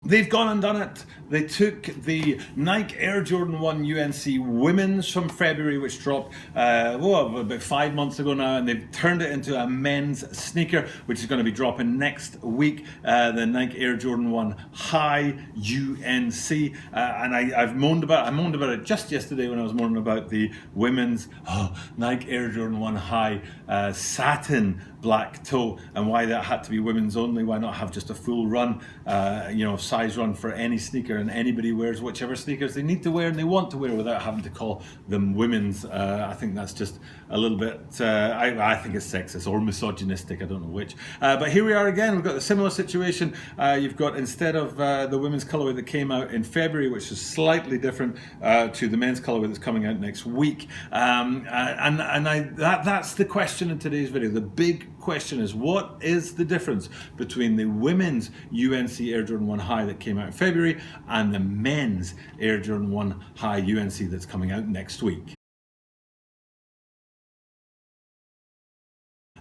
They've gone and done it. They took the Nike Air Jordan 1 UNC women's from February, which dropped about 5 months ago now, and they've turned it into a men's sneaker, which is going to be dropping next week, the Nike Air Jordan 1 High UNC. And I moaned about it just yesterday when I was moaning about the women's Nike Air Jordan 1 High satin black toe, and why that had to be women's only. Why not have just a full run, size run for any sneaker, and anybody wears whichever sneakers they need to wear and they want to wear without having to call them women's. I think that's just a little bit, I think it's sexist or misogynistic, I don't know which. But here we are again, we've got a similar situation. You've got, instead of the women's colorway that came out in February, which is slightly different to the men's colorway that's coming out next week. That's the question in today's video. The big question is, what is the difference between the women's UNC Air Jordan 1 High that came out in February and the men's Air Jordan 1 High UNC that's coming out next week?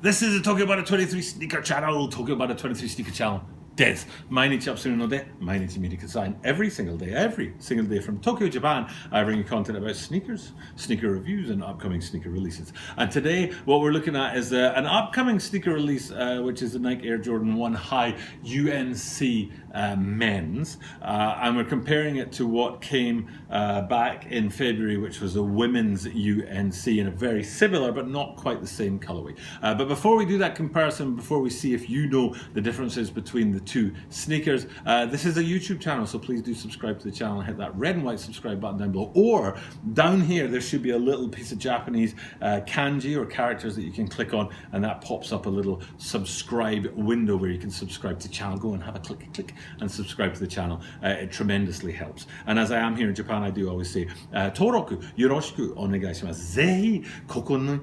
This is the Talking About a 23 Sneaker channel, Talking About a 23 Sneaker channel. です。毎日アップするので、毎日見てください。Every single day from Tokyo, Japan, I bring you content about sneakers, sneaker reviews, and upcoming sneaker releases. And today, what we're looking at is an upcoming sneaker release, which is the Nike Air Jordan 1 High UNC men's. And we're comparing it to what came back in February, which was a women's UNC in a very similar but not quite the same colorway. But before we do that comparison, before we see if you know the differences between the two sneakers, this is a YouTube channel, so please do subscribe to the channel and hit that red and white subscribe button down below, or down here there should be a little piece of Japanese kanji or characters that you can click on, and that pops up a little subscribe window where you can subscribe to the channel. Go and have a click and subscribe to the channel. It tremendously helps. And as I am here in Japan, I do always say 登録よろしくお願いします。ぜひここに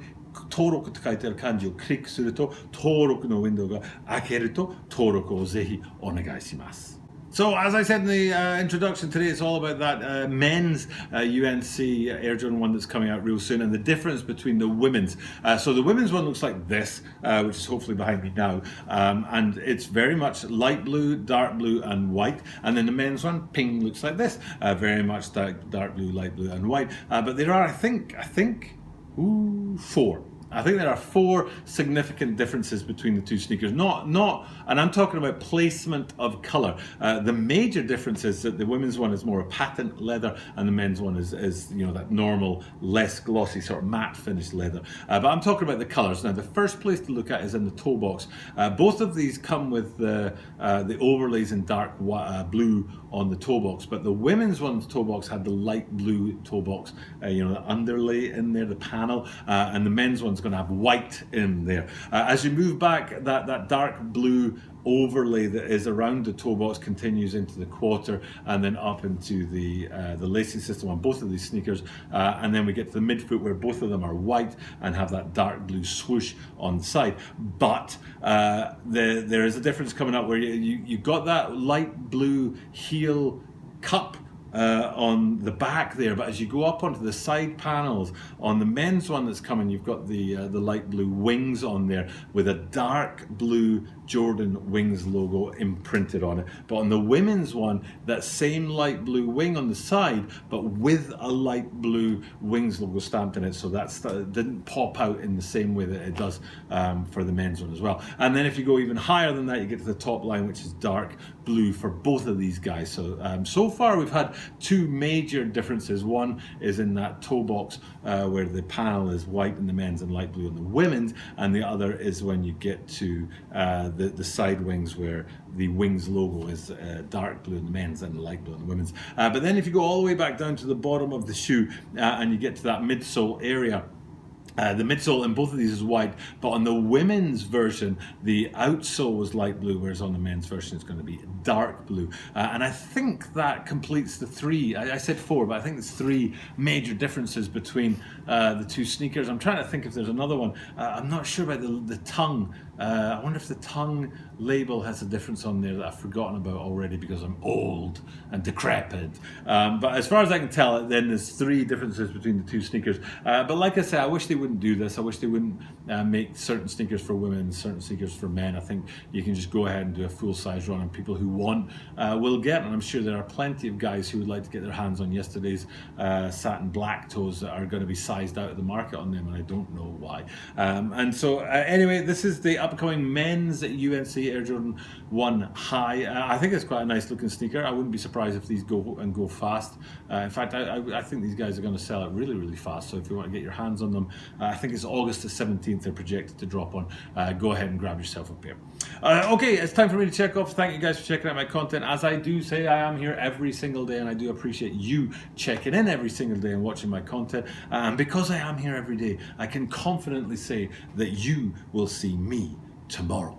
登録と書いてある漢字をクリックすると、登録のウィンドウが開けると、登録をぜひお願いします。So, as I said in the introduction today, it's all about that men's UNC Air Jordan 1 that's coming out real soon, and the difference between the women's. So the women's one looks like this, which is hopefully behind me now, and it's very much light blue, dark blue, and white. And then the men's one, ping, looks like this, very much dark blue, light blue, and white. But there are, I think, four. I think there are four significant differences between the two sneakers. And I'm talking about placement of color. The major difference is that the women's one is more a patent leather, and the men's one is that normal, less glossy sort of matte finished leather. But I'm talking about the colors. Now, the first place to look at is in the toe box. Both of these come with the overlays in dark blue on the toe box, but the women's one's toe box had the light blue toe box, the underlay in there, the panel, and the men's one's going to have white in there. As you move back, that dark blue overlay that is around the toe box continues into the quarter and then up into the lacing system on both of these sneakers, and then we get to the midfoot where both of them are white and have that dark blue swoosh on the side. But there is a difference coming up where you got that light blue heel cup on the back there, but as you go up onto the side panels on the men's one that's coming, you've got the light blue wings on there with a dark blue Jordan Wings logo imprinted on it. But on the women's one, that same light blue wing on the side, but with a light blue Wings logo stamped in it, so that didn't pop out in the same way that it does for the men's one as well. And then if you go even higher than that, you get to the top line, which is dark blue for both of these guys. So far we've had two major differences. One is in that toe box where the panel is white in the men's and light blue in the women's, and the other is when you get to the side wings where the Wings logo is dark blue in the men's and light blue in the women's. But then if you go all the way back down to the bottom of the shoe and you get to that midsole area, the midsole in both of these is white, but on the women's version, the outsole was light blue, whereas on the men's version it's going to be dark blue. And I think that completes the three, I said four, but I think there's three major differences between the two sneakers. I'm trying to think if there's another one. I'm not sure about the tongue I wonder if the tongue label has a difference on there that I've forgotten about already because I'm old and decrepit. But as far as I can tell, then there's 3 differences between the 2 sneakers. But like I said, I wish they wouldn't do this. I wish they wouldn't make certain sneakers for women, certain sneakers for men. I think you can just go ahead and do a full-size run, and people who want will get. And I'm sure there are plenty of guys who would like to get their hands on yesterday's satin black toes that are going to be sized out of the market on them, and I don't know why. And so anyway, this is the upcoming men's UNC Air Jordan 1 High. I think it's quite a nice looking sneaker. I wouldn't be surprised if these go fast. In fact, I think these guys are going to sell it really, really fast. So if you want to get your hands on them, I think it's August the 17th they're projected to drop on. Go ahead and grab yourself a pair. Okay, it's time for me to check off. Thank you guys for checking out my content. As I do say, I am here every single day, and I do appreciate you checking in every single day and watching my content. And because I am here every day, I can confidently say that you will see me tomorrow.